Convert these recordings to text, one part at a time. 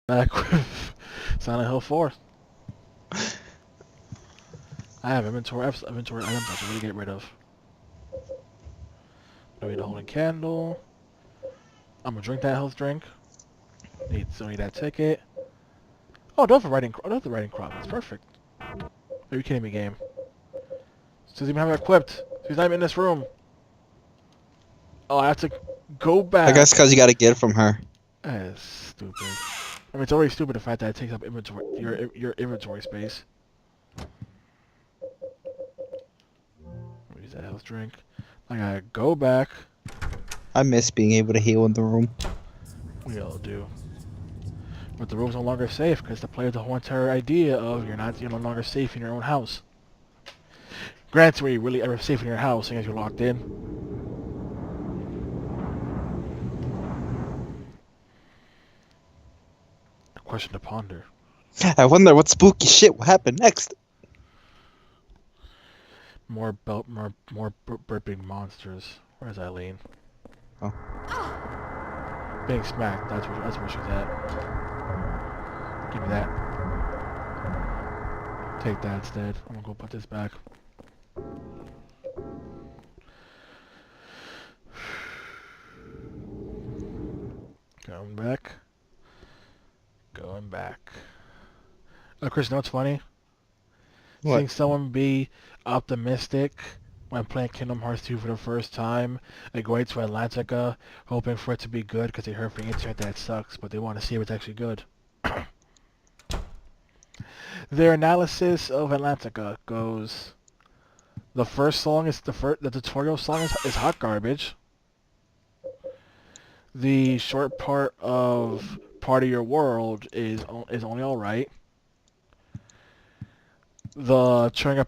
Back with Silent Hill 4. I have inventory items I should really get rid of. I need a holding candle. I'm gonna drink that health drink. Still need that ticket. Oh, don't have the writing crop. That's perfect. Are you kidding me, game? Doesn't even have it equipped. She's not even in this room. Oh, I have to go I back. guess because you got to get it from her. That is stupid. I mean, it's already stupid the fact that it takes up inventory, your inventory space. Use that health drink. I gotta go back. I miss being able to heal in the room. We all do. But the room's no longer safe because the player the whole entire idea of you're no longer safe in your own house. Granted, were you really ever safe in your house seeing as you're locked in? A question to ponder. I wonder what spooky shit will happen next. More burping monsters. Where's Eileen? Oh. Being smacked. That's where she's at. Give me that. Take that instead. I'm gonna go put this back. Going back. Going back. Oh, Chris, you know what's funny? What? Seeing someone be optimistic when playing Kingdom Hearts 2 for the first time and going to Atlantica hoping for it to be good because they heard from the internet that it sucks, but they want to see if it's actually good. Their analysis of Atlantica goes, the first song is the tutorial song is hot garbage. The short part of Part of Your World is only alright. The cheering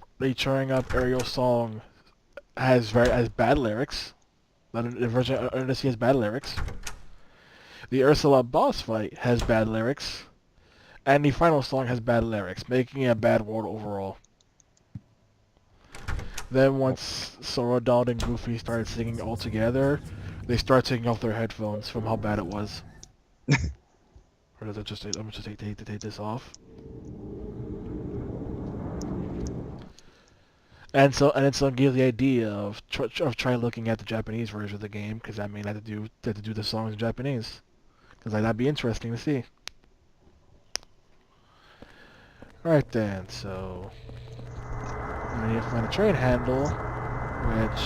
up Ariel song has bad lyrics. The version of Odyssey has bad lyrics. The Ursula boss fight has bad lyrics. And the final song has bad lyrics, making it a bad world overall. Then once Sora, Donald, and Goofy started singing all together, they start taking off their headphones from how bad it was. Or does it just I'm just take this off? And so it gives the idea of try looking at the Japanese version of the game, because that means I have to do the songs in Japanese, because that'd be interesting to see. Alright then, so I need to find a train handle, which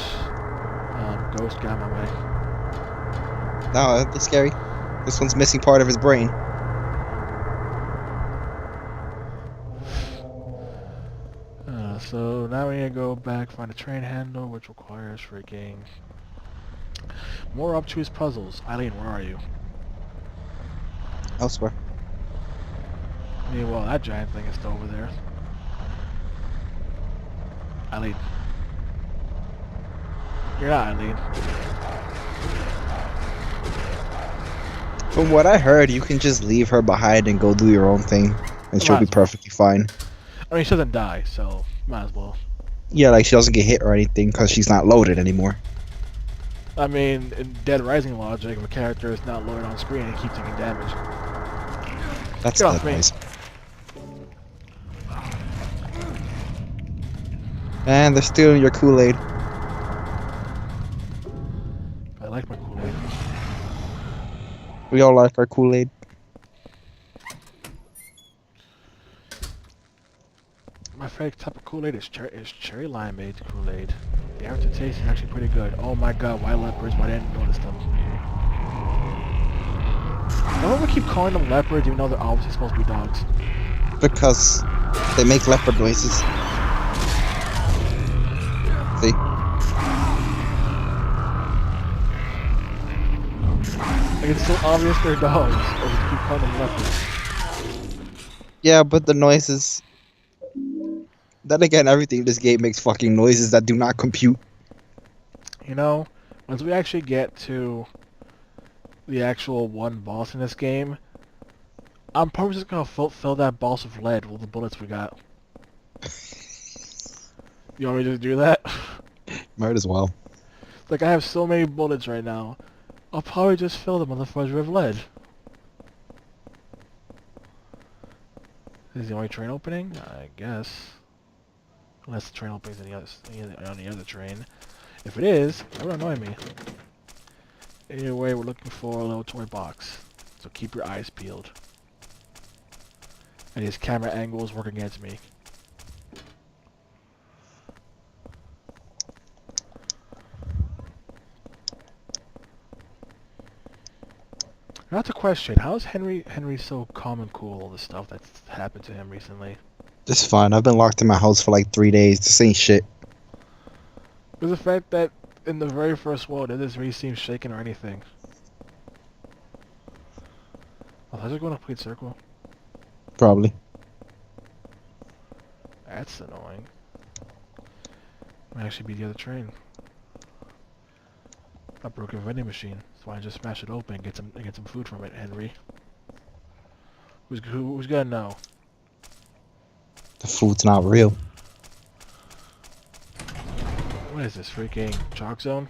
Ghost got my way. No, that's scary. This one's missing part of his brain. So now we need to go back, find a train handle, which requires freaking more obtuse puzzles. Eileen, where are you? Elsewhere. Meanwhile, that giant thing is still over there. Eileen. You're not Eileen. From what I heard, you can just leave her behind and go do your own thing, and she'll be perfectly fine. I mean, she doesn't die, so might as well. Yeah, like she doesn't get hit or anything because she's not loaded anymore. I mean, in Dead Rising logic, if a character is not loaded on screen, he keeps taking damage. That's Get off me. Nice. And they're stealing your Kool-Aid. I like my Kool-Aid. We all like our Kool-Aid. My favorite type of Kool-Aid is cherry limeade Kool-Aid. The aftertaste is actually pretty good. Oh my god, why leopards? Why didn't I notice them? Why do we keep calling them leopards even though they're obviously supposed to be dogs? Because they make leopard noises. See? Like, it's so obvious they're dogs, but we keep calling them leopards. Yeah, but the noises... Then again, everything in this game makes fucking noises that do not compute. You know, once we actually get to the actual one boss in this game, I'm probably just gonna fill that boss with lead with the bullets we got. You want me to just do that? Might as well. Like, I have so many bullets right now. I'll probably just fill them on the fudge with lead. This is the only train opening? I guess. Unless the train opens on the other train. If it is, that would annoy me. Anyway, we're looking for a little toy box. So keep your eyes peeled. And his camera angles work against me. Not to question, how is Henry so calm and cool all the stuff that's happened to him recently? It's fine. I've been locked in my house for like 3 days. This ain't shit. Was the fact that in the very first world it doesn't really seem shaken or anything. Oh, how's it going to complete circle? Probably. That's annoying. Might actually be the other train. A broken vending machine. So I just smash it open and get some food from it, Henry. Who's gonna know? The food's not real. What is this, freaking chalk zone?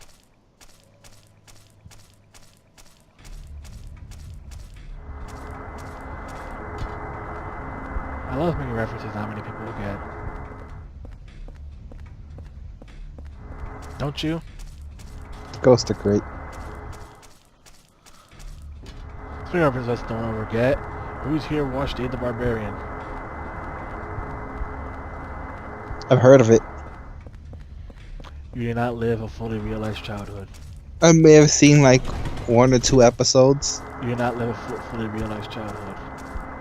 I love making references to how many people will get. Don't you? Ghosts are great. Speaking of references don't ever get. Who's here watched Dave the Barbarian? I've heard of it. You did not live a fully realized childhood. I may have seen like 1 or 2 episodes. You did not live a fully realized childhood.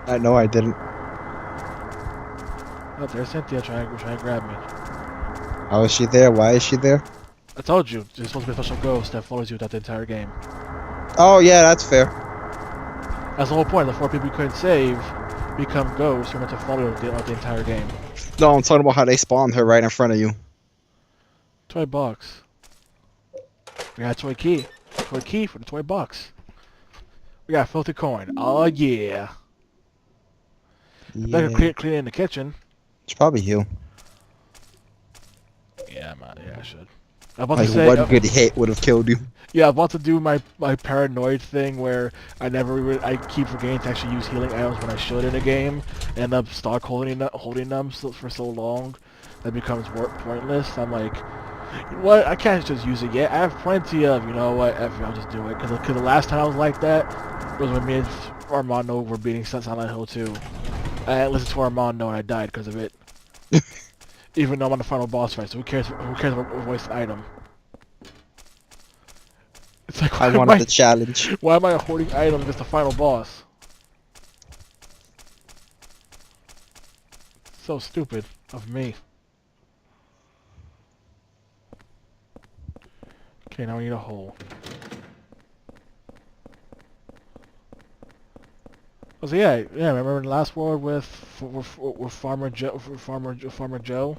I know I didn't. Oh, there's Cynthia trying to grab me. How is she there? Why is she there? I told you, there's supposed to be a special ghost that follows you throughout the entire game. Oh yeah, that's fair. That's the whole point. The 4 people you couldn't save become ghosts who are meant to follow you throughout the entire game. No, I'm talking about how they spawned her right in front of you. Toy box. We got a toy key. Toy key for the toy box. We got a filthy coin. Oh yeah. Yeah. Better clean it in the kitchen. It's probably you. Yeah, I should. I'm about Like to say, one good hit would have killed you. yeah, I'm about to do my paranoid thing where I keep forgetting to actually use healing items when I should in a game, and end up stuck holding them for so long that it becomes pointless. I'm like, you know what? I can't just use it yet. I have plenty of, you know what? F it, I'll just do it. Because the last time I was like that was when me and Armando were beating Silent Hill 2. I listened to Armando and I died because of it. Even though I'm on the final boss fight, so who cares? Who cares about a waste item? It's like, I wanted the challenge. why am I hoarding items against the final boss? So stupid of me. Okay, now we need a hole. Oh, so yeah, remember in the last world with Farmer Joe,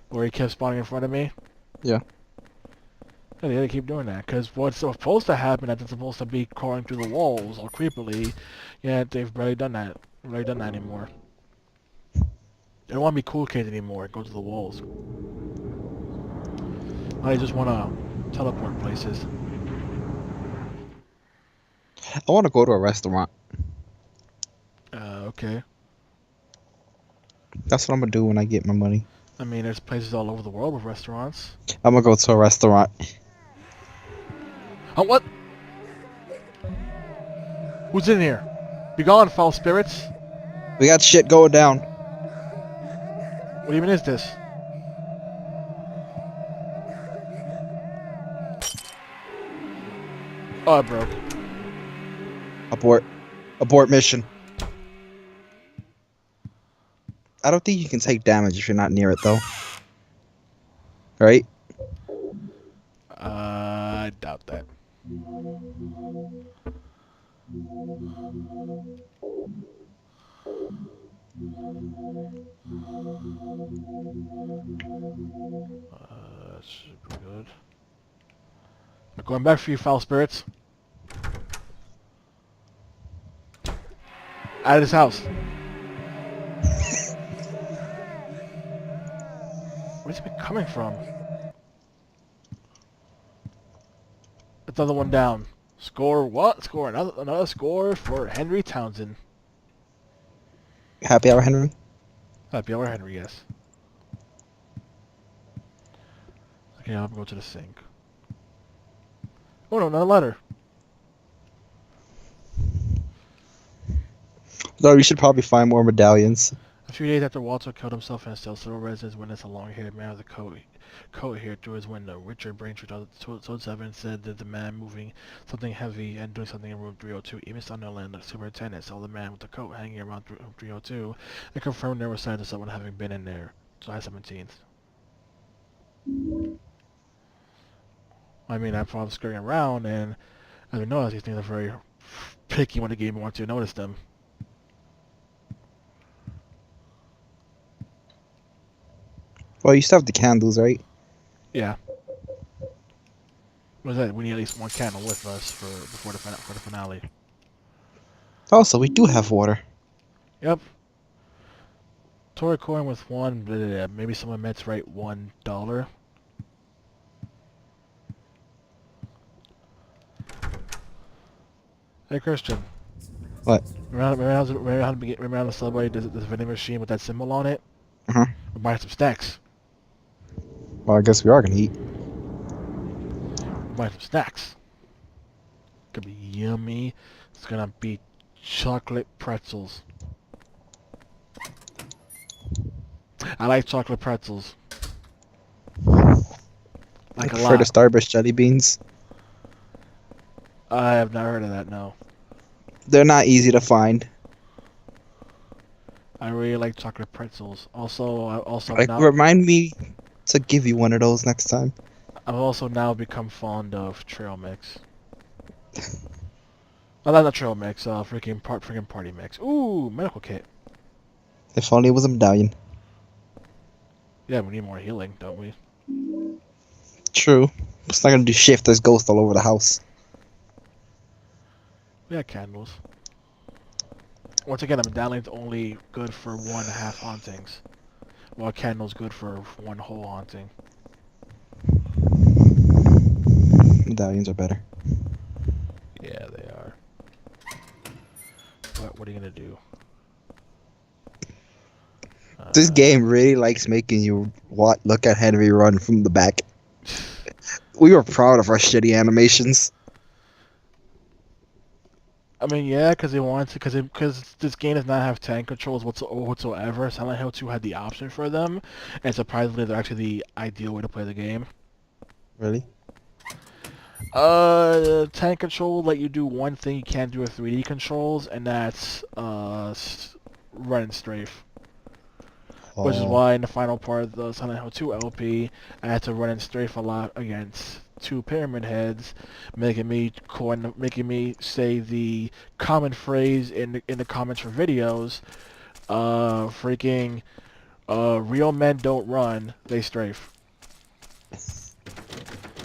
where he kept spawning in front of me? Yeah. Yeah, they gotta keep doing that, because what's supposed to happen is it's supposed to be crawling through the walls all creepily. Yeah, they've barely done that. Barely done that anymore. They don't want to be cool kids anymore. Go to the walls. I just want to teleport places. I want to go to a restaurant. Okay. That's what I'm gonna do when I get my money. I mean, there's places all over the world with restaurants. I'm gonna go to a restaurant. Oh, what? Who's in here? Be gone, foul spirits. We got shit going down. What even is this? Oh, it broke. Abort. Abort mission. I don't think you can take damage if you're not near it, though. Right? I doubt that. That should be good. I'm going back for you, foul spirits. Out of this house. Where's he been coming from? Another one down. Score what? Score another score for Henry Townsend. Happy hour, Henry. Happy hour, Henry. Yes. Okay, I'm gonna go to the sink. Oh no, not a letter. Though you should probably find more medallions. A few days after Walter killed himself in his cell, several residents witnessed a long-haired man with a coat here through his window. Richard Braintree told 7 said that the man moving something heavy and doing something in room 302. Even Sunderland, the superintendent, saw the man with the coat hanging around room 302 and confirmed there were signs of someone having been in there. July 17th. I mean, I'm probably scurrying around, and as we know, these things are very picky when the game wants you to notice them. Well, you still have the candles, right? Yeah. What is that? We need at least one candle with us for the finale. Also, we do have water. Yep. Toy coin with one. Blah, blah, blah. Maybe someone meant to write $1. Hey Christian. What? Remember how the subway does this vending machine with that symbol on it? Uh-huh. We're buying some snacks. Well, I guess we are gonna eat. We're buying some snacks. Gonna be yummy. It's gonna be chocolate pretzels. I like chocolate pretzels. I Like a prefer the lot. Starburst jelly beans. I have not heard of that, no. They're not easy to find. I really like chocolate pretzels. Also Like, now remind me to give you one of those next time. I've also now become fond of trail mix. Oh, not trail mix. Freaking party mix. Ooh, medical kit. If only it was a medallion. Yeah, we need more healing, don't we? True. It's not gonna do shift. There's ghosts all over the house. We got candles. Once again, a medallion's only good for 1.5 hauntings, while a candle's good for one whole haunting. Medallions are better. Yeah, they are. But what are you gonna do? This game really likes making you look at Henry run from the back. We were proud of our shitty animations. I mean, yeah, because they wanted to, because this game does not have tank controls whatsoever. Silent Hill 2 had the option for them, and surprisingly, they're actually the ideal way to play the game. Really? Tank control let you do one thing you can't do with 3D controls, and that's run and strafe. Which is Oh. why in the final part of the Silent Hill 2 LP, I had to run and strafe a lot against 2 Pyramid Heads, making me say the common phrase in the comments for videos, real men don't run, they strafe.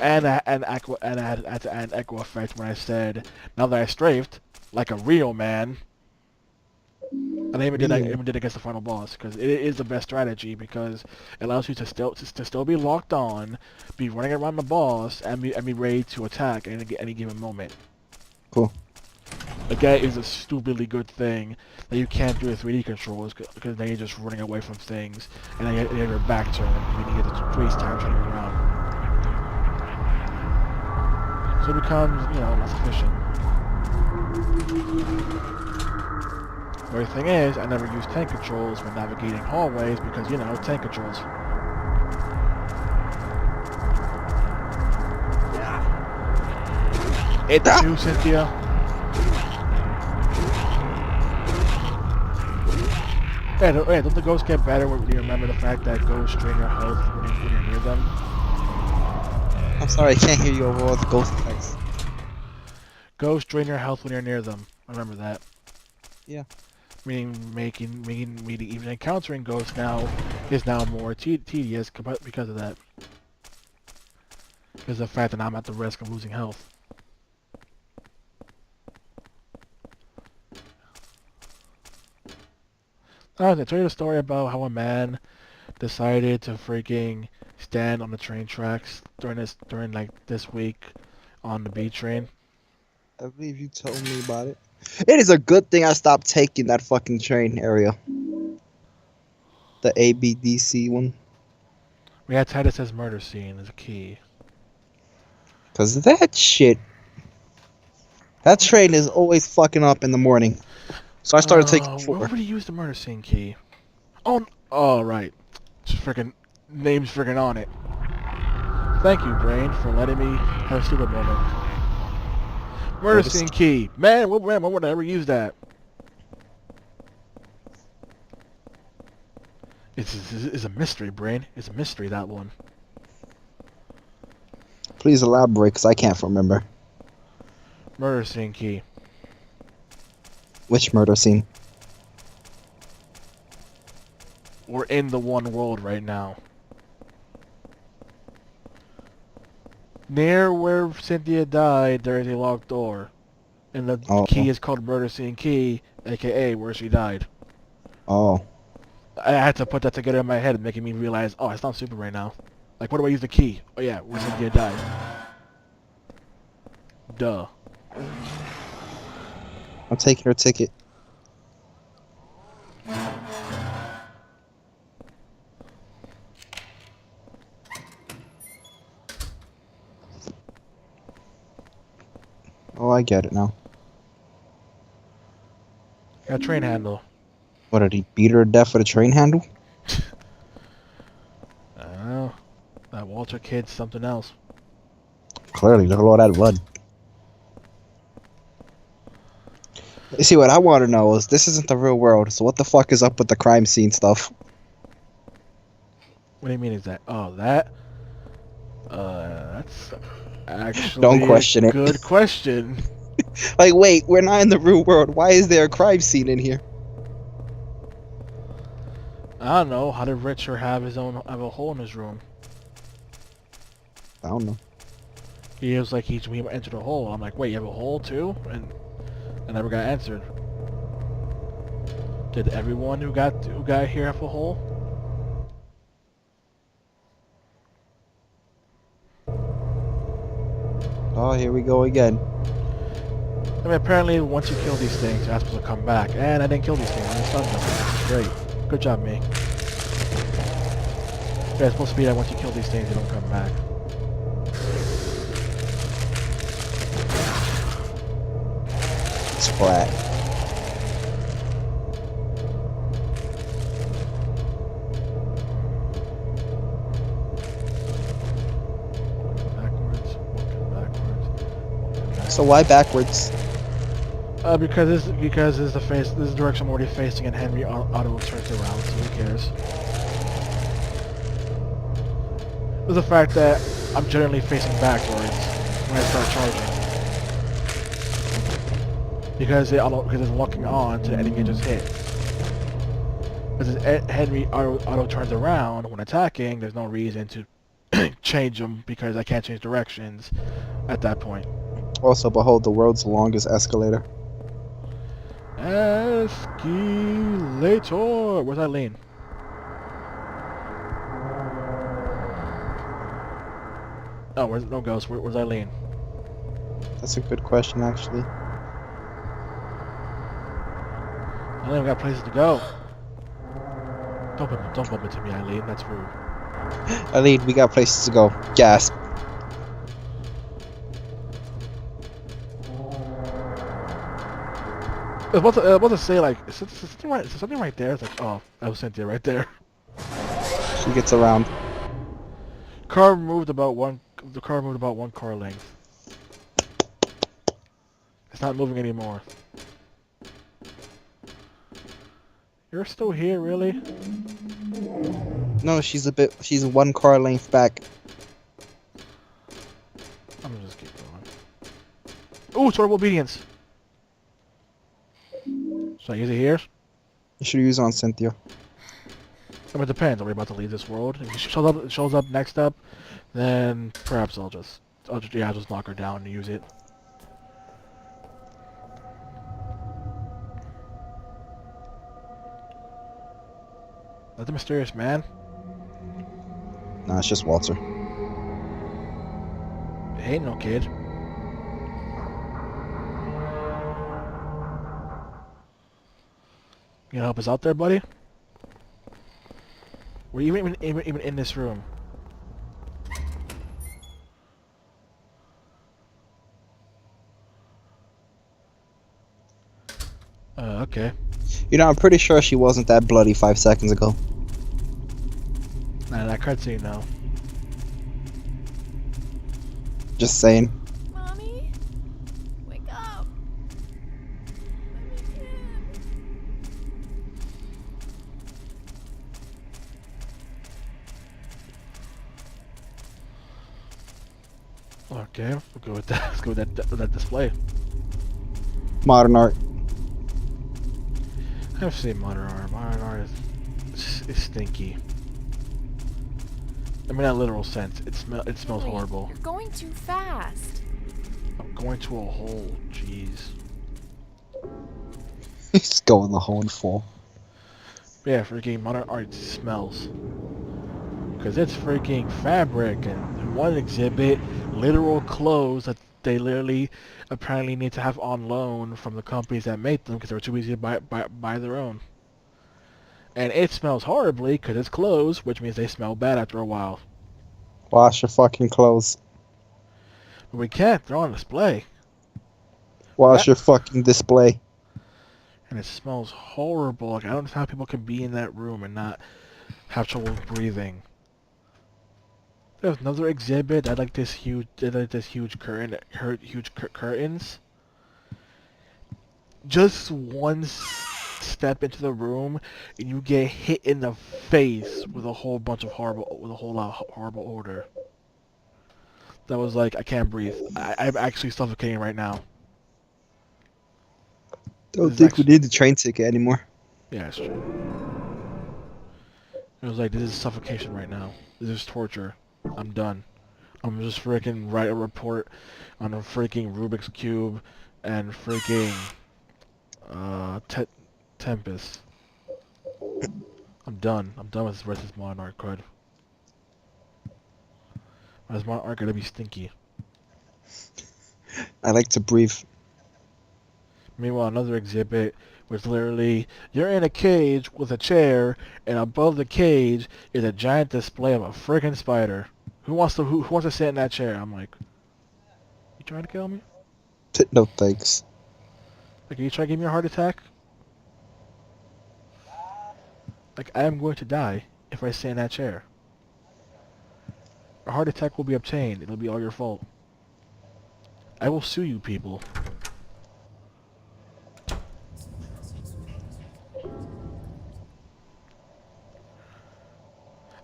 And I had to add an echo effect when I said, now that I strafed like a real man. And I even did that. Real. Even did against the final boss because it is the best strategy because it allows you to still be locked on, be running around the boss, and be ready to attack at any given moment. Cool. Again, is a stupidly good thing that you can't do with 3D controls because then you're just running away from things, and then you have your back turned, meaning you get to waste time turning around. So it becomes, less efficient. The only thing is, I never use tank controls when navigating hallways because, tank controls. It's you, Cynthia. Don't the ghosts get better when you remember the fact that ghosts drain your health when you're near them? I'm sorry, I can't hear you over all the ghost effects. Ghosts drain your health when you're near them. Remember that. Yeah. Meaning even encountering ghosts is now more tedious because of that. Because of the fact that I'm at the risk of losing health. I tell you the story about how a man decided to freaking stand on the train tracks during this week on the B train. I believe you told me about it. It is a good thing I stopped taking that fucking train area. the ABDC one? We had Titus as murder scene as a key. Cause that shit, that train is always fucking up in the morning. So I started taking Where 4. would he use the murder scene key? Oh, right. Just freaking name's freaking on it. Thank you, brain, for letting me have a stupid moment. Murder scene key. Man, what would I ever use that? It's a mystery, brain. It's a mystery, that one. Please elaborate, cause I can't remember. Murder scene key. Which murder scene? We're in the one world right now. Near where Cynthia died, there is a locked door. And the key is called murder scene key, aka where she died. Oh. I had to put that together in my head, making me realize, oh, it's not stupid right now. Like, what do I use the key? Oh yeah, where Cynthia died. Duh. I'm taking her ticket. Oh, I get it now. Got a train handle. What, did he beat her to death with a train handle? I don't know. That Walter kid's something else. Clearly, look at all that blood. You see, what I want to know is, this isn't the real world, so what the fuck is up with the crime scene stuff? What do you mean is that? Oh, that? That's actually Don't question a it. good question. Like, wait, we're not in the real world. Why is there a crime scene in here? I don't know. How did Richard have a hole in his room? I don't know. He was like, he entered a hole. I'm like, wait, you have a hole too? And I never got answered. Did everyone who got here have a hole? Oh, here we go again. I mean, apparently once you kill these things, you're not supposed to come back. And I didn't kill these things. I just stunned them. Great. Good job, me. Yeah, it's supposed to be that once you kill these things, you don't come back. Splat. So why backwards? Because this is the direction I'm already facing, and Henry auto turns around, so who cares? There's the fact that I'm generally facing backwards when I start charging. Because it's locking on to the enemy just hit. Because Henry auto turns around when attacking, there's no reason to change them because I can't change directions at that point. Also, behold the world's longest escalator. Escalator! Where's Eileen? Oh, where's no ghost? Where's Eileen? That's a good question, actually. I don't even got places to go. Don't bump into me, Eileen. That's rude. Eileen, we got places to go. Gasp. I was about to say, like, is something right there? It's like, oh, that was Cynthia right there. She gets around. The car moved about one car length. It's not moving anymore. You're still here, really? No, she's one car length back. I'm gonna just keep going. Ooh, Sword of Obedience! Should I use it here? You should use it on Cynthia. I mean, it depends. Are we about to leave this world? If she shows up next up, then perhaps I'll just knock her down and use it. Is that the mysterious man? Nah, it's just Walter. It ain't no kid. You gonna help us out there, buddy? We're even in this room. Okay. You know, I'm pretty sure she wasn't that bloody 5 seconds ago. Nah, that cutscene now. Just saying. Mommy, wake up. Let me in. Okay, we'll go with that. Let's go with that display. Modern art. I've seen modern art. Modern art is stinky. I mean, in a literal sense. It smells Billy, horrible. You're going too fast. I'm going to a hole. Jeez. Just go in the hole and fall. Yeah, freaking modern art smells. Because it's freaking fabric and in one exhibit, literal clothes that they literally apparently need to have on loan from the companies that make them because they were too busy to buy their own. And it smells horribly because it's clothes, which means they smell bad after a while. Wash your fucking clothes. But we can't. They're on display. Wash your fucking display. And it smells horrible. Like, I don't know how people can be in that room and not have trouble breathing. There's another exhibit that like this huge curtain, huge curtains. Just one step into the room, and you get hit in the face with a whole bunch of horrible odor. That was like, I can't breathe. I'm actually suffocating right now. Don't think we need the train ticket anymore. Yeah, it's true. It was like, this is suffocation right now. This is torture. I'm done. I'm just freaking write a report on a freaking Rubik's Cube and freaking Tempest. I'm done. I'm done with the rest of this modern art crud. Why is modern art gonna be stinky? I like to breathe. Meanwhile, another exhibit was literally, you're in a cage with a chair, and above the cage is a giant display of a freaking spider. Who wants to sit in that chair? I'm like, you trying to kill me? No thanks. Like, are you trying to give me a heart attack? Like, I am going to die if I sit in that chair. A heart attack will be obtained. It'll be all your fault. I will sue you people.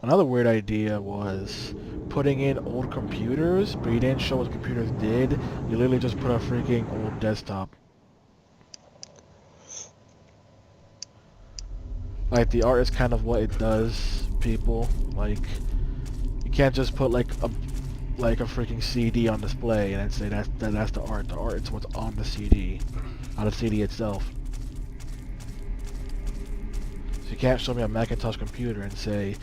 Another weird idea was putting in old computers, but you didn't show what computers did. You literally just put a freaking old desktop. Like, the art is kind of what it does, people. Like, you can't just put like a freaking CD on display and then say that's the art. The art is what's on the CD, on the CD itself. So you can't show me a Macintosh computer and say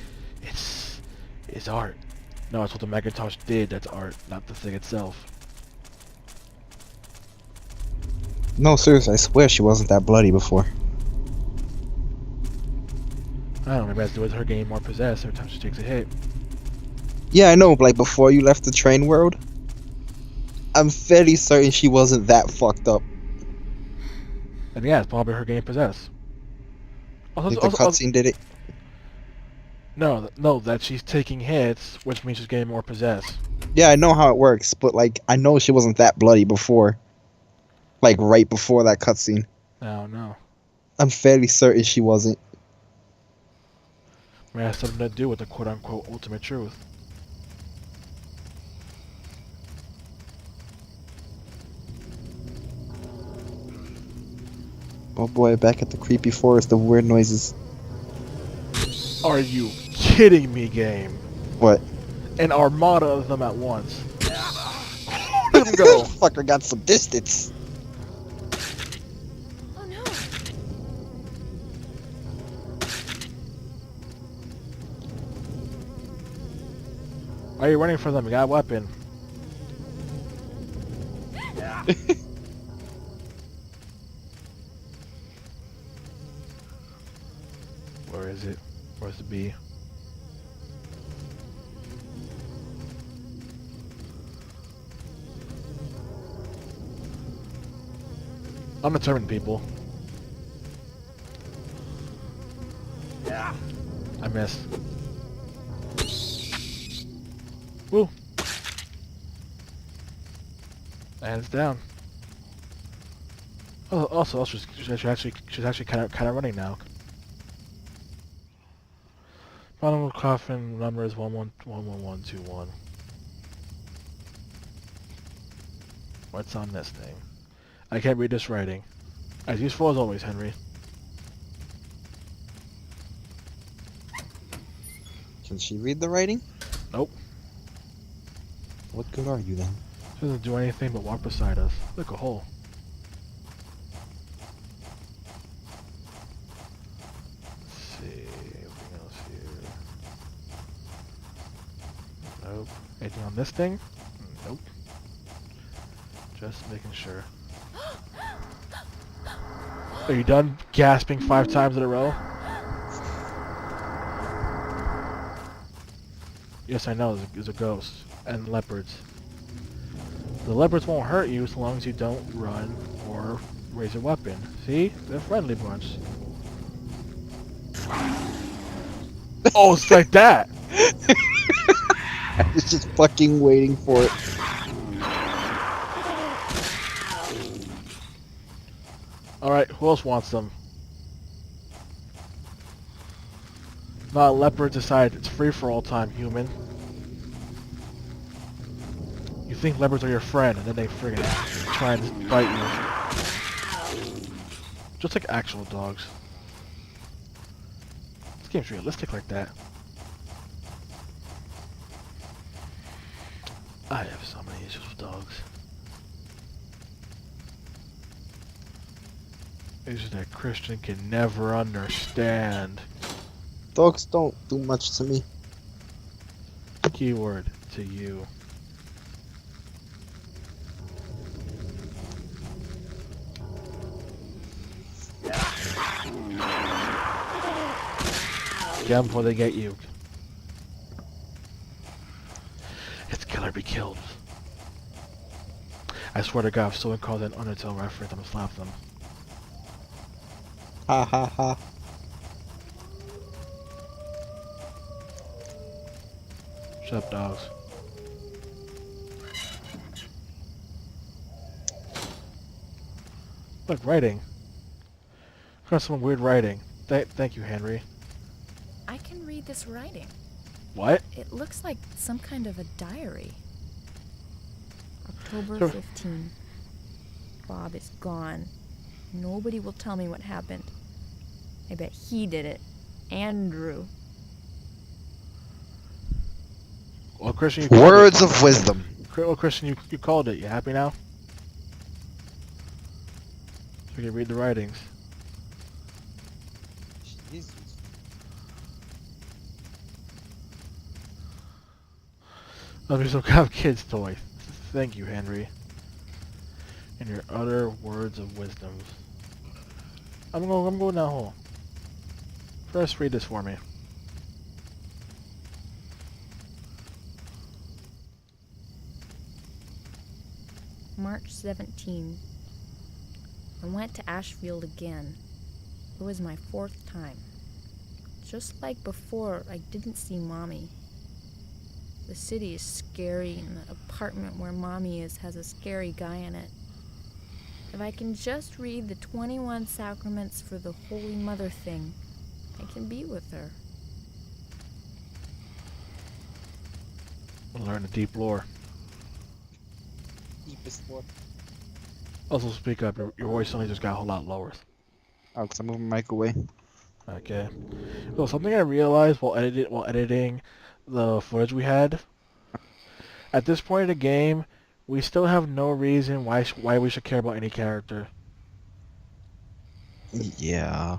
it's art. No, it's what the Macintosh did that's art, not the thing itself. No, seriously, I swear she wasn't that bloody before. I don't know, maybe it has to do with her getting more possessed every time she takes a hit. Yeah, I know, like before you left the train world, I'm fairly certain she wasn't that fucked up. And yeah, it's probably her getting possessed. Like the cutscene did it. No, that she's taking hits, which means she's getting more possessed. Yeah, I know how it works, but like I know she wasn't that bloody before. Like right before that cutscene. No. I'm fairly certain she wasn't. It has something to do with the quote-unquote ultimate truth. Oh boy, back at the creepy forest of weird noises. Are you kidding me, game? What? An armada of them at once. Let him go. Fucker got some distance. Oh no. Why are you running from them? You got a weapon. Where is it? Where's the bee? Undetermined people. I missed. Woo. And it's down. Oh, also, she's actually kind of running now. Bottom of the coffin number is 111121. What's on this thing? I can't read this writing. As useful as always, Henry. Can she read the writing? Nope. What good are you then? She doesn't do anything but walk beside us. Look, a hole. Let's see. Anything else here? Nope. Anything on this thing? Nope. Just making sure. Are you done gasping 5 times in a row? Yes, I know. There's a ghost. And leopards. The leopards won't hurt you as long as you don't run or raise a weapon. See? They're a friendly bunch. Oh, it's like that! I was just fucking waiting for it. Alright, who else wants them? Not leopards aside, it's free for all time, human. You think leopards are your friend, and then they friggin' try and bite you. Just like actual dogs. This game's realistic like that. I have so many issues with dogs. Issues that Christian can never understand. Dogs don't do much to me. Keyword to you. Get them before they get you. It's kill or be killed. I swear to God, if someone calls that an Undertale reference, I'm gonna slap them. Ha ha ha. Shut up, dogs. Look, writing. Got some weird writing. Thank you, Henry. I can read this writing. What? It looks like some kind of a diary. October Sure. 15. Bob is gone. Nobody will tell me what happened. I bet he did it. Andrew. Well, Christian, you called Words of wisdom. it. Well, Christian, you called it. You happy now? So you can read the writings. Let me some kind of kid's toy. Thank you, Henry. And your other words of wisdom. I'm going down the hole. First, read this for me. March 17. I went to Ashfield again. It was my 4th time. Just like before, I didn't see Mommy. The city is scary, and the apartment where Mommy is has a scary guy in it. If I can just read the 21 sacraments for the Holy Mother thing, I can be with her. Learn the deep lore. Deepest lore. Also, speak up. Your voice suddenly just got a whole lot lower. Oh, because I'm moving my mic away. Okay. So something I realized while editing the footage we had. At this point in the game, we still have no reason why we should care about any character. Yeah.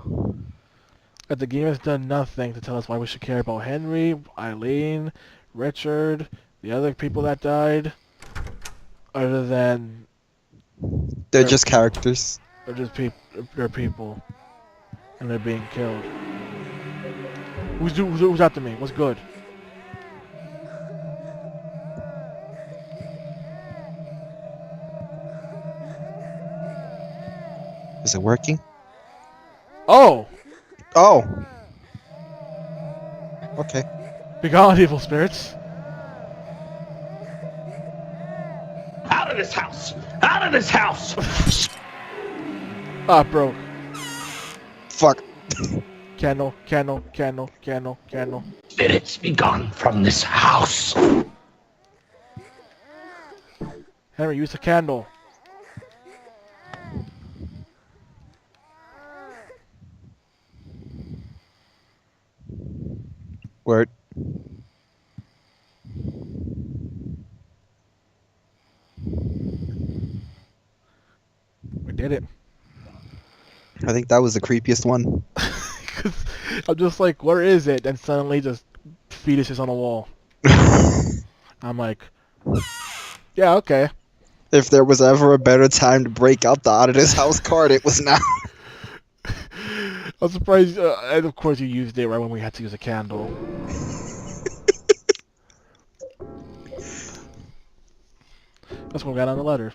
But the game has done nothing to tell us why we should care about Henry, Eileen, Richard, the other people that died, other than They're just characters. they're just they're people, and they're being killed. Who's after me? What's good? Was it working? Oh! Oh! Okay. Be gone, evil spirits. Out of this house! Out of this house! Ah, broke. Fuck. Candle, candle, candle, candle, candle. Spirits, be gone from this house! Henry, use the candle. Word. We did it. I think that was the creepiest one. 'Cause I'm just like, where is it? And suddenly just fetuses on a wall. I'm like, yeah, okay. If there was ever a better time to break out the out of this house card, it was now. I'm surprised, and of course you used it right when we had to use a candle. That's what we got on the letter.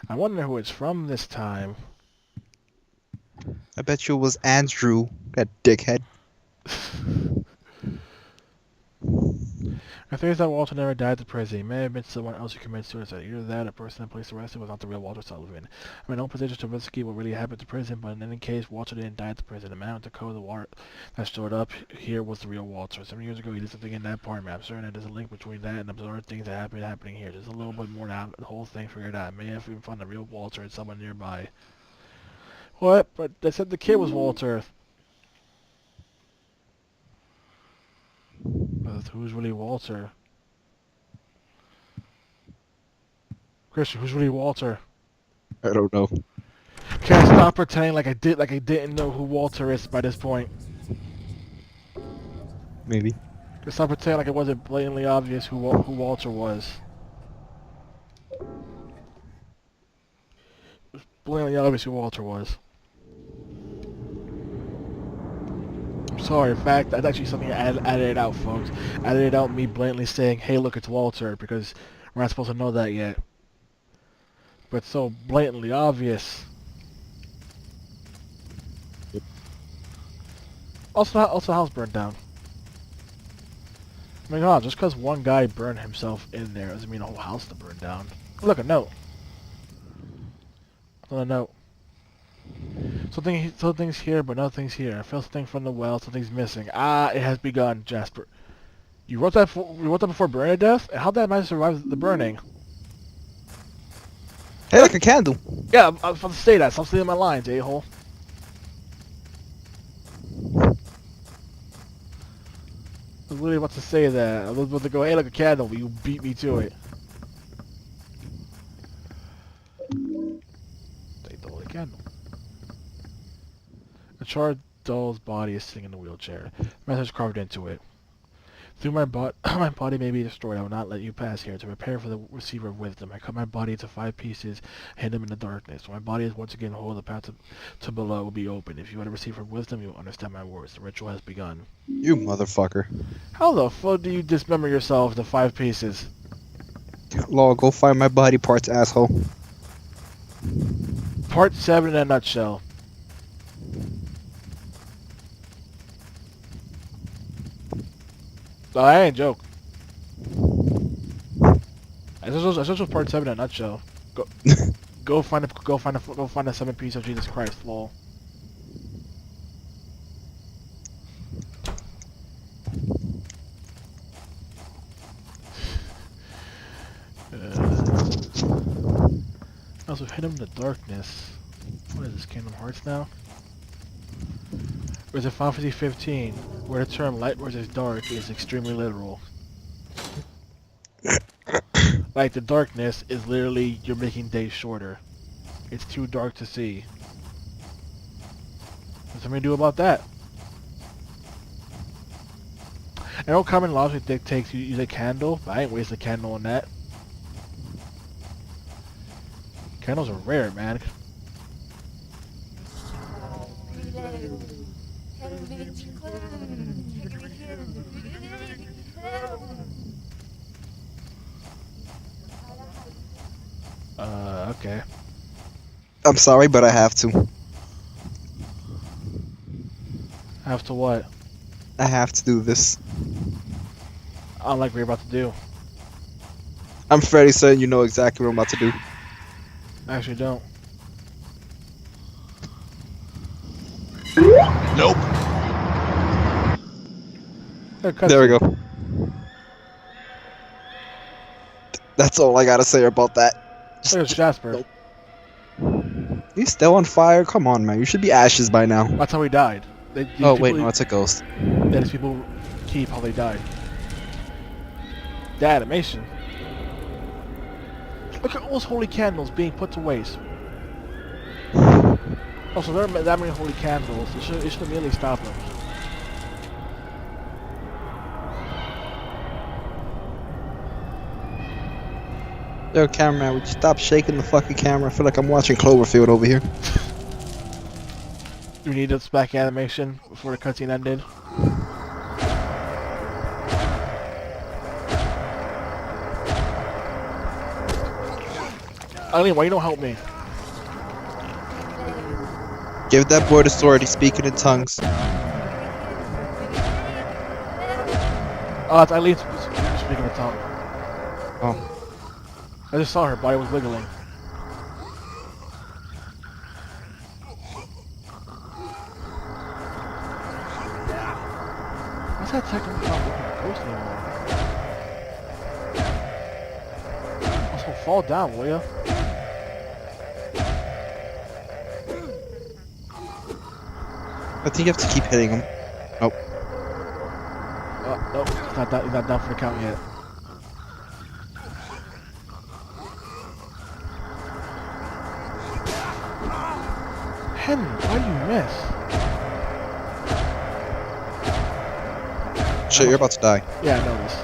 I wonder who it's from this time. I bet you it was Andrew, that dickhead. I think that Walter never died at the prison. He may have been someone else who committed suicide. Either that, or a person that placed arrested was not the real Walter Sullivan. I'm in no position to investigate what really happened to prison, but in any case, Walter didn't die at the prison. The man with the code of the water that showed up here was the real Walter. 7 years ago, he did something in that apartment. I'm certain that there's a link between that and the bizarre things that happening here. Just a little bit more now, the whole thing figured out. I may have even found the real Walter and someone nearby. What? But they said the kid was Walter. But who's really Walter? Christian, who's really Walter? I don't know. Can I stop pretending like I didn't know who Walter is by this point? Maybe. Can I stop pretending like it wasn't blatantly obvious who Walter was? It was blatantly obvious who Walter was. I'm sorry, in fact, that's actually something I added it out, folks. Added it out me blatantly saying, hey, look, it's Walter, because we're not supposed to know that yet. But it's so blatantly obvious. Yep. Also, the house burned down. I mean, come on, just because one guy burned himself in there doesn't mean the whole house to burn down. Look, a note. Another note. Something's here, but nothing's here. I felt something from the well. Something's missing. Ah, it has begun, Jasper. You wrote that before burning to death? How'd that man survive the burning? Hey, like a candle. Yeah, I was about to say that. Stop stealing my lines, a-hole. I was literally about to say that. I was about to go, hey, like a candle, but you beat me to it. Take the holy candle. A charred doll's body is sitting in the wheelchair. Message carved into it. Through my my body may be destroyed, I will not let you pass here. To prepare for the receiver of wisdom, I cut my body into 5 pieces, hid them in the darkness. When my body is once again whole, the path to below will be open. If you want to receive from wisdom, you will understand my words. The ritual has begun. You motherfucker. How the fuck do you dismember yourself into 5 pieces? Law, go find my body parts, asshole. Part 7 in a nutshell. No, I ain't joke. This was part 7 in a nutshell. Go find a 7 piece of Jesus Christ, lol. Also hit him in the darkness. What is this, Kingdom Hearts now? Or is it Final Fantasy 15, where the term light versus dark is extremely literal? Like, the darkness is literally, you're making days shorter. It's too dark to see. What's something to do about that? I know common logic dictates you use a candle, but I ain't waste a candle on that. Candles are rare, man. Okay. I'm sorry, but I have to. Have to what? I have to do this. I don't like what you're about to do. I'm fairly certain you know exactly what I'm about to do. I actually don't. Nope. There we go. That's all I gotta say about that. There's Jasper. He's still on fire? Come on, man. You should be ashes by now. That's how he died. Oh, wait, no, it's a ghost. These people keep how they died. The animation. Look at all those holy candles being put to waste. Also, there are that many holy candles. It should immediately stop them. Yo, cameraman, would you stop shaking the fucking camera? I feel like I'm watching Cloverfield over here. Do we need this back animation before the cutscene ended? Eileen, why you don't help me? Give that boy the sword, he's speaking in tongues. Oh, it's Eileen speaking of tongue. Oh. I just saw her body was wiggling. What's that technically not looking like a ghost anymore? Also, fall down, will ya? I think you have to keep hitting him. Nope. Nope, he's not down for the count yet. Henry, why do you miss? Shit, you're about to die. Yeah, I know this.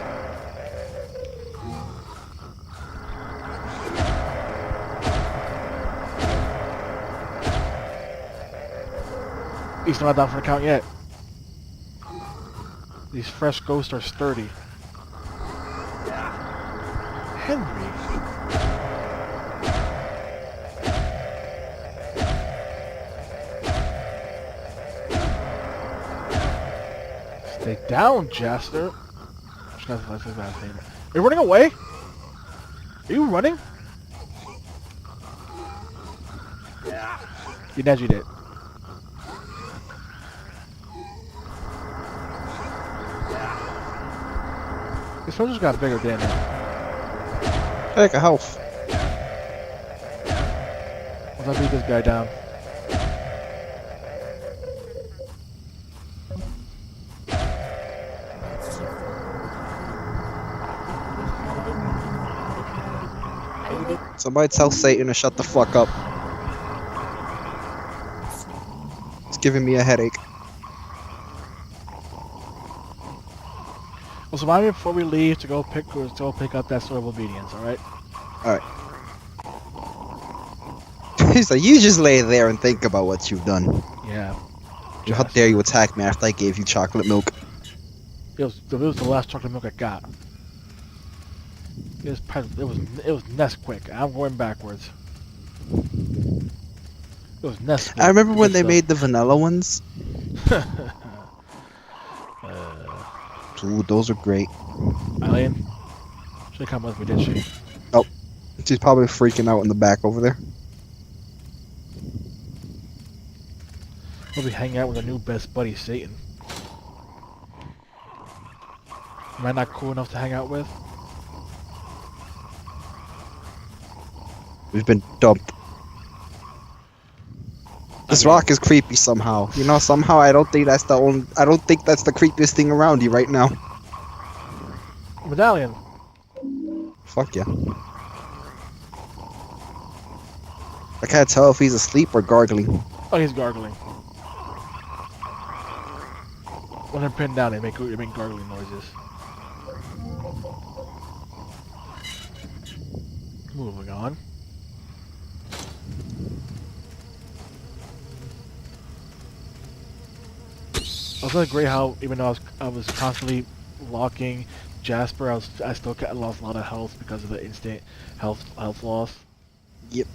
He's not down for the count yet. These fresh ghosts are sturdy. Henry. Stay down, Jasper. Are you running away? Are you running? You nedged it. This one just got bigger, Daniel. Heck, a health. Let's beat this guy down. Somebody tell Satan to shut the fuck up. It's giving me a headache. Well, so remind me before we leave to go pick up that sword of obedience, alright? Alright. He's like, you just lay there and think about what you've done. Yeah. How dare you attack me after I gave you chocolate milk? It was the last chocolate milk I got. It was Nesquik. I'm going backwards. It was Nesquik. I remember when Good they stuff. made the vanilla ones. Ooh, those are great. Eileen, she come with me, did she? Oh, she's probably freaking out in the back over there. We'll be hanging out with our new best buddy, Satan. Am I not cool enough to hang out with? We've been dumped. This rock is creepy somehow. You know, somehow I don't think that's the creepiest thing around you right now. Medallion. Fuck yeah. I can't tell if he's asleep or gargling. Oh, he's gargling. When they're pinned down, they make gargling noises. Moving on. I was really great how even though I was constantly locking Jasper, I still lost a lot of health because of the instant health loss. Yep.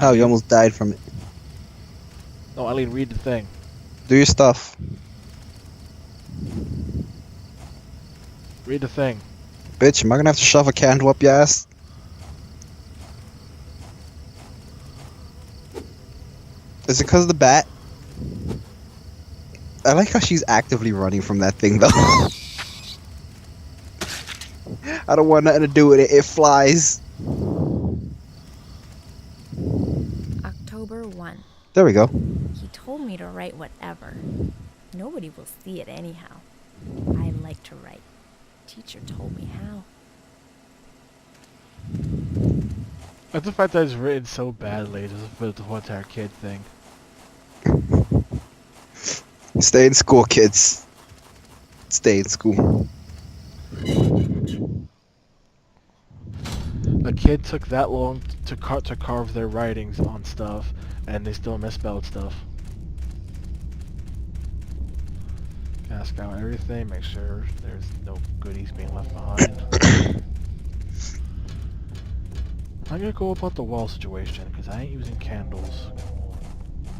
Oh, you Eileen? almost died from it. No, Eileen, read the thing. Do your stuff. Read the thing. Bitch, am I gonna have to shove a candle up your ass? Is it because of the bat? I like how she's actively running from that thing, though. I don't want nothing to do with it. It flies. October 1. There we go. He told me to write whatever. Nobody will see it anyhow. I like to write. Teacher told me how. Like the fact that it's written so badly just for the whole entire kid thing. Stay in school, kids. Stay in school. A kid took that long to carve their writings on stuff, and they still misspelled stuff. Ask out everything, make sure there's no goodies being left behind. I'm gonna go about the wall situation, because I ain't using candles.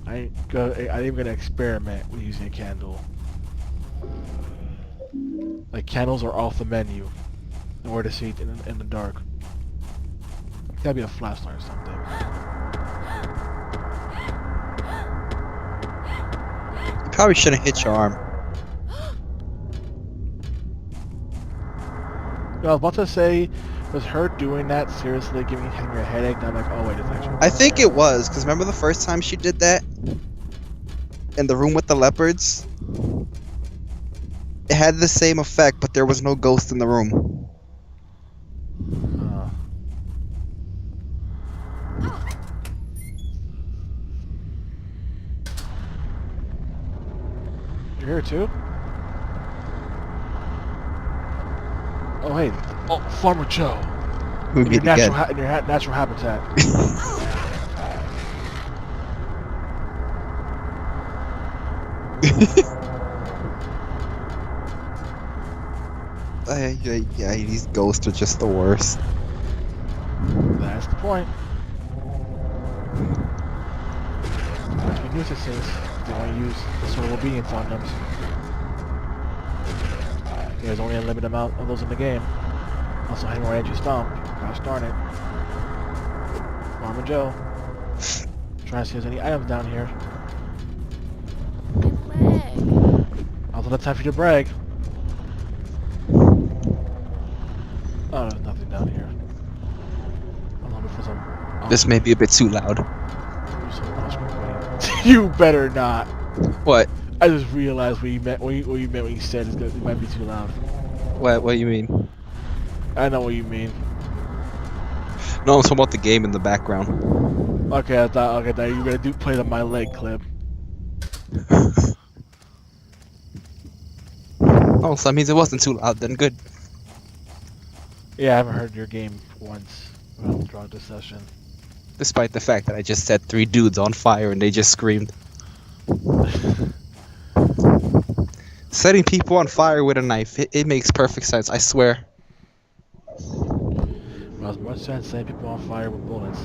I ain't even gonna experiment with using a candle. Like, candles are off the menu. Nowhere to see it in the dark. Gotta be a flashlight or something. You probably shouldn't hit your arm. I was about to say, was her doing that seriously giving Henry a headache? And I'm like, oh wait, it's actually. I think it was, because remember the first time she did that? In the room with the leopards? It had the same effect, but there was no ghost in the room. You're here too? Oh hey, oh Farmer Joe. We In your meet again. natural habitat. Yeah, these ghosts are just the worst. That's the point. Good nuisances. They want to use sort of obedience on them. There's only a limited amount of those in the game. Also, hang right at your stomp. Gosh darn it. Farmer Joe. Trying to see if there's any items down here. Leg. Also, that's time for you to brag. Oh, there's nothing down here. I'm looking for some. This may be a bit too loud. You better not. What? I just realized what you meant. What you meant when you said it might be too loud. What do you mean? I know what you mean. No, I'm talking about the game in the background. Okay, I thought you were gonna play the my leg clip. Oh, so that means it wasn't too loud then. Good. Yeah, I haven't heard your game once throughout this session. Despite the fact that I just set 3 dudes on fire and they just screamed. Setting people on fire with a knife, it makes perfect sense, I swear. Well, it's much sense setting people on fire with bullets.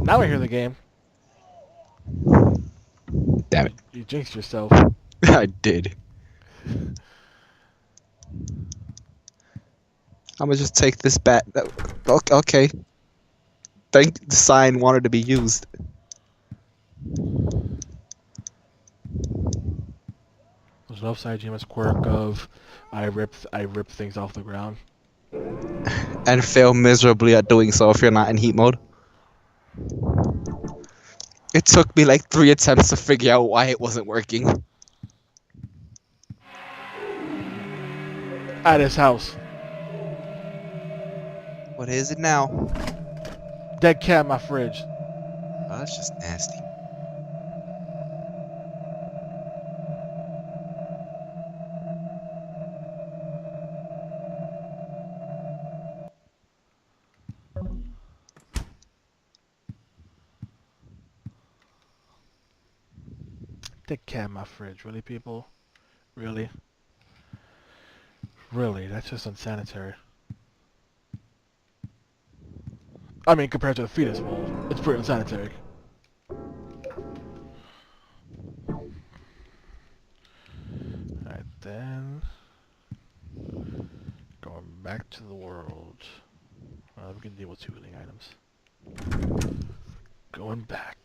Now I hear the game. Damn it. You jinxed yourself. I did. I'm gonna just take this bat. Okay. Think the sign wanted to be used. There's no side GM's quirk of I rip things off the ground. And fail miserably at doing so if you're not in heat mode. It took me like 3 attempts to figure out why it wasn't working. At his house. What is it now? Dead cat in my fridge. Oh, that's just nasty. Dead cat in my fridge. Really, people? Really? Really? That's just unsanitary. I mean, compared to a fetus, well, it's pretty unsanitary. Alright, then... Going back to the world. We can deal with 2 healing items. Going back.